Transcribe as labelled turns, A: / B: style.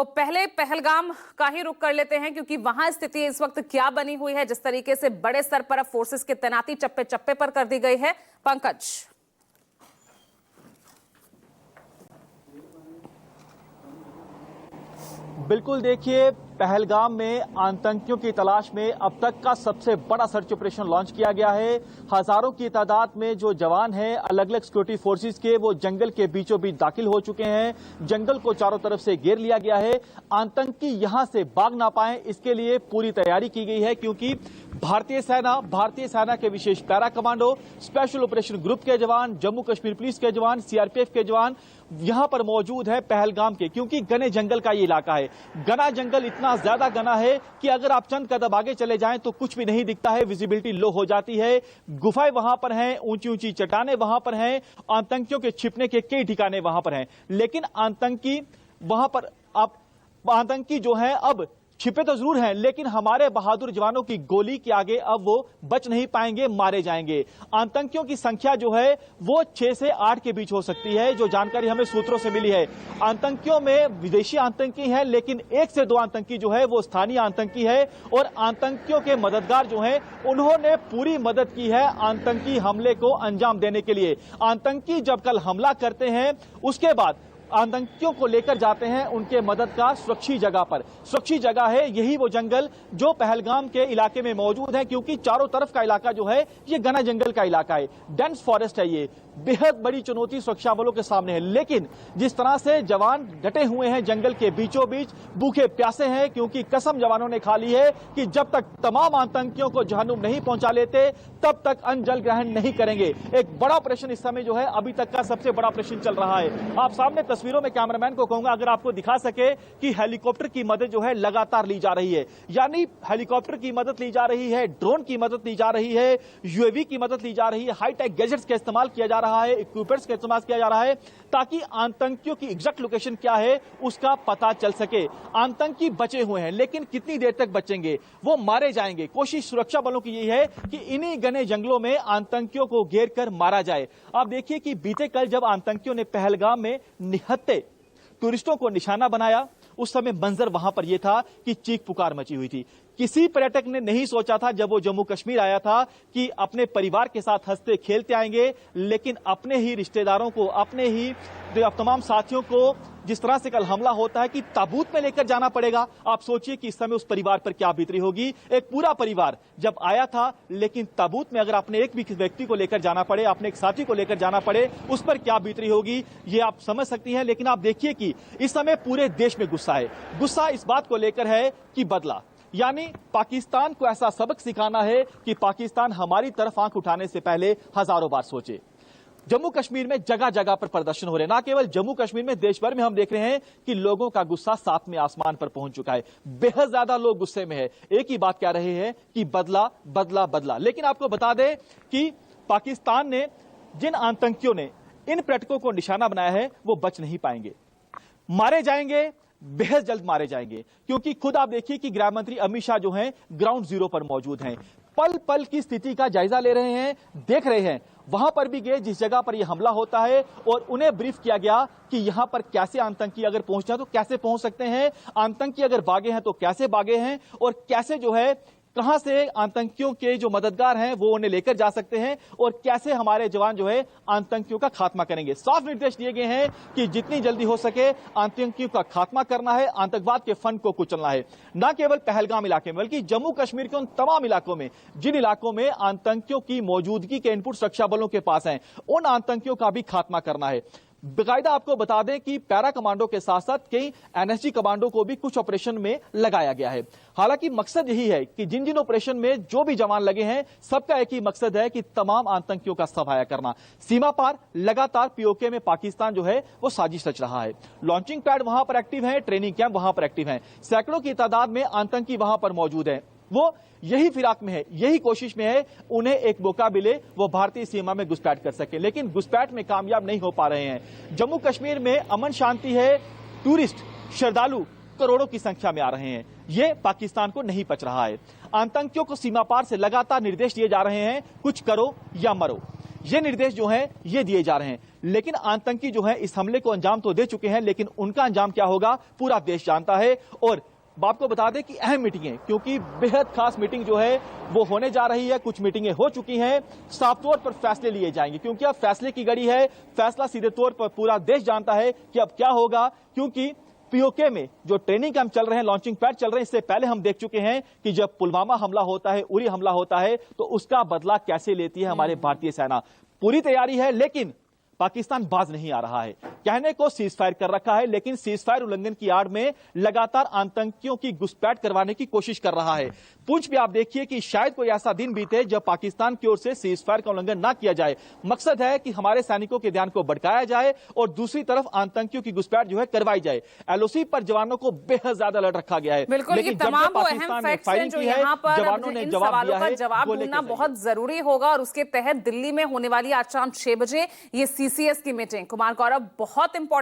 A: तो पहले पहलगाम का ही रुख कर लेते हैं, क्योंकि वहां स्थिति इस वक्त क्या बनी हुई है, जिस तरीके से बड़े स्तर पर अब फोर्सेस की तैनाती चप्पे चप्पे पर कर दी गई है। पंकज,
B: बिल्कुल, देखिए, पहलगाम में आतंकियों की तलाश में अब तक का सबसे बड़ा सर्च ऑपरेशन लॉन्च किया गया है। हजारों की तादाद में जो जवान हैं अलग अलग सिक्योरिटी फोर्सेस के, वो जंगल के बीचों बीच दाखिल हो चुके हैं। जंगल को चारों तरफ से घेर लिया गया है। आतंकी यहां से भाग ना पाए, इसके लिए पूरी तैयारी की गई है, क्योंकि भारतीय सेना के विशेष para commando, special operation group के जवान, जम्मू कश्मीर पुलिस के जवान, सीआरपीएफ के जवान यहां पर मौजूद है पहलगाम के, क्योंकि घने जंगल का ये इलाका है। घना जंगल इतना ज्यादा घना है कि अगर आप चंद कदम आगे चले जाएं तो कुछ भी नहीं दिखता है, विजिबिलिटी लो हो जाती है। गुफाएं वहां पर हैं, ऊंची ऊंची चट्टानें वहां पर हैं, आतंकियों के छिपने के कई ठिकाने वहां पर हैं। लेकिन आतंकी जो है अब छिपे तो जरूर हैं, लेकिन हमारे बहादुर जवानों की गोली के आगे अब वो बच नहीं पाएंगे, मारे जाएंगे। आतंकियों की संख्या जो है वो 6 से 8 के बीच हो सकती है, जो जानकारी हमें सूत्रों से मिली है। आतंकियों में विदेशी आतंकी हैं, लेकिन 1 से 2 आतंकी जो है वो स्थानीय आतंकी है। और आतंकियों के मददगार जो हैं उन्होंने पूरी मदद की है आतंकी हमले को अंजाम देने के लिए। आतंकी जब कल हमला करते हैं उसके बाद आतंकियों को लेकर जाते हैं उनके मददगार सुरक्षित जगह पर। सुरक्षित जगह है यही वो जंगल जो पहलगाम के इलाके में मौजूद है, क्योंकि चारों तरफ का इलाका जो है ये घना जंगल का इलाका है, डेंस फॉरेस्ट है। ये बेहद बड़ी चुनौती सुरक्षा बलों के सामने है, लेकिन जिस तरह से जवान डटे हुए हैं जंगल के बीचों बीच, भूखे प्यासे हैं, क्योंकि कसम जवानों ने खा ली है कि जब तक तमाम आतंकियों को जहन्नुम नहीं पहुंचा लेते तब तक अन्न जल ग्रहण नहीं करेंगे। एक बड़ा ऑपरेशन इस समय जो है अभी तक का सबसे बड़ा ऑपरेशन चल रहा है। आप सामने तस्वीरों में कैमरामैन को कहूंगा अगर आपको दिखा सके कि हेलीकॉप्टर की मदद जो है लगातार ली जा रही है, यानी हेलीकॉप्टर की मदद ली जा रही है, ड्रोन की मदद ली जा रही है, यूएवी की मदद ली जा रही है, हाईटेक गैजेट्स का इस्तेमाल किया जा रहा है, इक्विपमेंट्स का इस्तेमाल किया जा रहा है, ताकि आतंकियों की एग्जैक्ट लोकेशन क्या है उसका पता चल सके। आतंकी बचे हुए हैं, लेकिन कितनी देर तक बचेंगे, वो मारे जाएंगे। कोशिश सुरक्षा बलों की यही है कि इन्हीं घने जंगलों में आतंकियों को घेर कर मारा जाए। आप देखिए कि बीते कल जब आतंकियों ने पहलगाम में निहत्थे टूरिस्टों को निशाना बनाया, उस समय मंजर वहां पर यह था कि चीख पुकार मची हुई थी। किसी पर्यटक ने नहीं सोचा था जब वो जम्मू कश्मीर आया था कि अपने परिवार के साथ हंसते खेलते आएंगे, लेकिन अपने ही रिश्तेदारों को, अपने ही तमाम साथियों को जिस तरह से कल हमला होता है कि ताबूत में लेकर जाना पड़ेगा। आप सोचिए कि इस समय उस परिवार पर क्या बीत रही होगी। एक पूरा परिवार जब आया था, लेकिन ताबूत में अगर अपने एक भी व्यक्ति को लेकर जाना पड़े, अपने एक साथी को लेकर जाना पड़े, उस पर क्या बीत रही होगी ये आप समझ सकती हैं। लेकिन आप देखिए कि इस समय पूरे देश में गुस्सा है। गुस्सा इस बात को लेकर है कि बदला, यानी पाकिस्तान को ऐसा सबक सिखाना है कि पाकिस्तान हमारी तरफ आंख उठाने से पहले हजारों बार सोचे। जम्मू कश्मीर में जगह जगह पर प्रदर्शन हो रहे हैं, ना केवल जम्मू कश्मीर में, देश भर में हम देख रहे हैं कि लोगों का गुस्सा सातवें आसमान पर पहुंच चुका है। बेहद ज्यादा लोग गुस्से में है, एक ही बात कह रहे हैं कि बदला बदला बदला। लेकिन आपको बता दें कि पाकिस्तान ने, जिन आतंकियों ने इन पर्यटकों को निशाना बनाया है, वो बच नहीं पाएंगे, मारे जाएंगे, बेहद जल्द मारे जाएंगे। क्योंकि खुद आप देखिए कि गृह मंत्री अमित शाह जो हैं ग्राउंड जीरो पर मौजूद हैं, पल पल की स्थिति का जायजा ले रहे हैं, देख रहे हैं। वहां पर भी गए जिस जगह पर यह हमला होता है, और उन्हें ब्रीफ किया गया कि यहां पर कैसे आतंकी अगर पहुंचना तो कैसे पहुंच सकते हैं, आतंकी अगर भागे हैं तो कैसे भागे हैं, और कैसे जो है कहां से आतंकियों के जो मददगार हैं वो उन्हें लेकर जा सकते हैं, और कैसे हमारे जवान जो है आतंकियों का खात्मा करेंगे। साफ निर्देश दिए गए हैं कि जितनी जल्दी हो सके आतंकियों का खात्मा करना है, आतंकवाद के फंड को कुचलना है। न केवल पहलगाम इलाके में, बल्कि जम्मू कश्मीर के उन तमाम इलाकों में जिन इलाकों में आतंकियों की मौजूदगी के इनपुट सुरक्षा बलों के पास हैं, उन आतंकियों का भी खात्मा करना है। बेकायदा आपको बता दें कि पैरा कमांडो के साथ साथ कई एनएसजी कमांडो को भी कुछ ऑपरेशन में लगाया गया है। हालांकि मकसद यही है कि जिन जिन ऑपरेशन में जो भी जवान लगे हैं, सबका एक ही मकसद है कि तमाम आतंकियों का सफाया करना। सीमा पार लगातार पीओके में पाकिस्तान जो है वो साजिश रच रहा है। लॉन्चिंग पैड वहां पर एक्टिव है, ट्रेनिंग कैंप वहां पर एक्टिव है, सैकड़ों की तादाद में आतंकी वहां पर मौजूद है। वो यही फिराक में है, यही कोशिश में है उन्हें एक मौका मिले, वो भारतीय सीमा में घुसपैठ कर सके, लेकिन घुसपैठ में कामयाब नहीं हो पा रहे हैं। जम्मू कश्मीर में अमन शांति है, टूरिस्ट श्रद्धालु करोड़ों की संख्या में आ रहे हैं, ये पाकिस्तान को नहीं पच रहा है। आतंकियों को सीमा पार से लगातार निर्देश दिए जा रहे हैं, कुछ करो या मरो। ये निर्देश जो हैं ये दिए जा रहे हैं। लेकिन आतंकी जो है इस हमले को अंजाम तो दे चुके हैं, लेकिन उनका अंजाम क्या होगा पूरा देश जानता है। और आपको बता दें कि अहम मीटिंगें, क्योंकि बेहद खास मीटिंग जो है वो होने जा रही है, कुछ मीटिंगें हो चुकी हैं, साफ तौर पर फैसले लिए जाएंगे, क्योंकि अब फैसले की घड़ी है। फैसला सीधे तौर पर पूरा देश जानता है कि अब क्या होगा, क्योंकि पीओके में जो ट्रेनिंग कैंप चल रहे हैं, लॉन्चिंग पैड चल रहे हैं, इससे पहले हम देख चुके हैं कि जब पुलवामा हमला होता है, उरी हमला होता है, तो उसका बदला कैसे लेती है हमारे भारतीय सेना। पूरी तैयारी है, लेकिन पाकिस्तान बाज नहीं आ रहा है। कहने को सीज फायर कर रखा है, लेकिन सीज फायर उल्लंघन की आड़ में लगातार आतंकियों की घुसपैठ करवाने की कोशिश कर रहा है। पूंछ भी आप देखिए कि शायद कोई ऐसा दिन बीते जब पाकिस्तान की ओर से सीज फायर का उल्लंघन ना किया जाए। मकसद है कि हमारे सैनिकों के ध्यान को भटकाया जाए और दूसरी तरफ आतंकियों की घुसपैठ जो है करवाई जाए। एलओसी पर जवानों को बेहद ज्यादा अलर्ट रखा गया है।
A: बिल्कुल, ये तमाम वो अहम फैक्ट्स हैं जो यहाँ पर
B: जवानों ने
A: इन
B: जवाब
A: सवालों
B: दिया
A: का
B: है,
A: जवाब
B: वो
A: ढूंढना
B: लेके
A: बहुत जरूरी होगा। और उसके तहत दिल्ली में होने वाली आज शाम 6 बजे ये सीसीएस की मीटिंग, कुमार गौरव, बहुत इंपॉर्टेंट